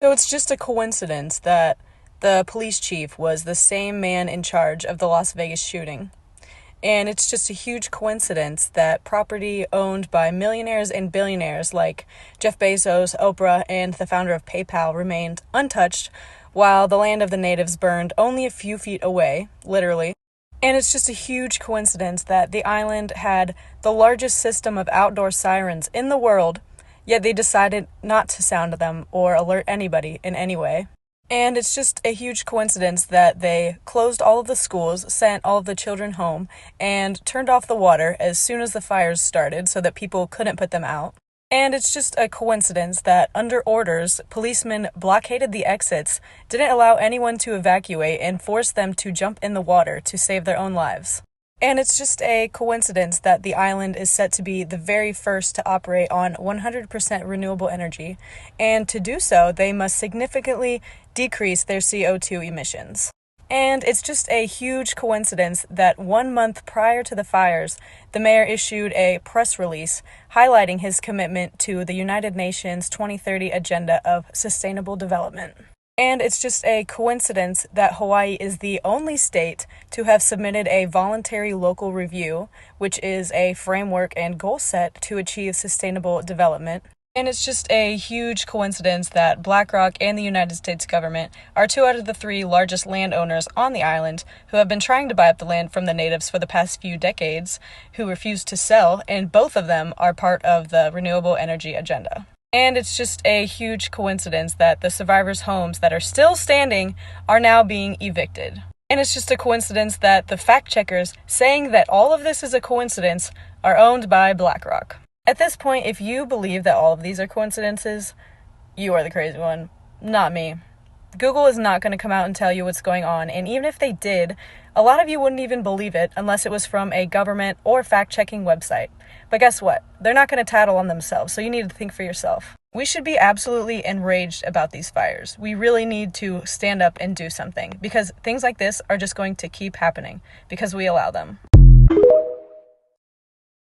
So it's just a coincidence that the police chief was the same man in charge of the Las Vegas shooting. And it's just a huge coincidence that property owned by millionaires and billionaires like Jeff Bezos, Oprah, and the founder of PayPal remained untouched, while the land of the natives burned only a few feet away, literally. And it's just a huge coincidence that the island had the largest system of outdoor sirens in the world, yet they decided not to sound them or alert anybody in any way. And it's just a huge coincidence that they closed all of the schools, sent all of the children home, and turned off the water as soon as the fires started so that people couldn't put them out. And it's just a coincidence that under orders, policemen blockaded the exits, didn't allow anyone to evacuate, and forced them to jump in the water to save their own lives. And it's just a coincidence that the island is set to be the very first to operate on 100% renewable energy, and to do so, they must significantly decrease their CO2 emissions. And it's just a huge coincidence that 1 month prior to the fires, the mayor issued a press release highlighting his commitment to the United Nations 2030 Agenda of Sustainable Development. And it's just a coincidence that Hawaii is the only state to have submitted a voluntary local review, which is a framework and goal set to achieve sustainable development. And it's just a huge coincidence that BlackRock and the United States government are 2 out of the 3 largest landowners on the island who have been trying to buy up the land from the natives for the past few decades, who refuse to sell, and both of them are part of the renewable energy agenda. And it's just a huge coincidence that the survivors' homes that are still standing are now being evicted. And it's just a coincidence that the fact checkers saying that all of this is a coincidence are owned by BlackRock. At this point, if you believe that all of these are coincidences, you are the crazy one, not me. Google is not going to come out and tell you what's going on, and even if they did, a lot of you wouldn't even believe it unless it was from a government or fact-checking website. But guess what? They're not going to tattle on themselves, so you need to think for yourself. We should be absolutely enraged about these fires. We really need to stand up and do something, because things like this are just going to keep happening because we allow them.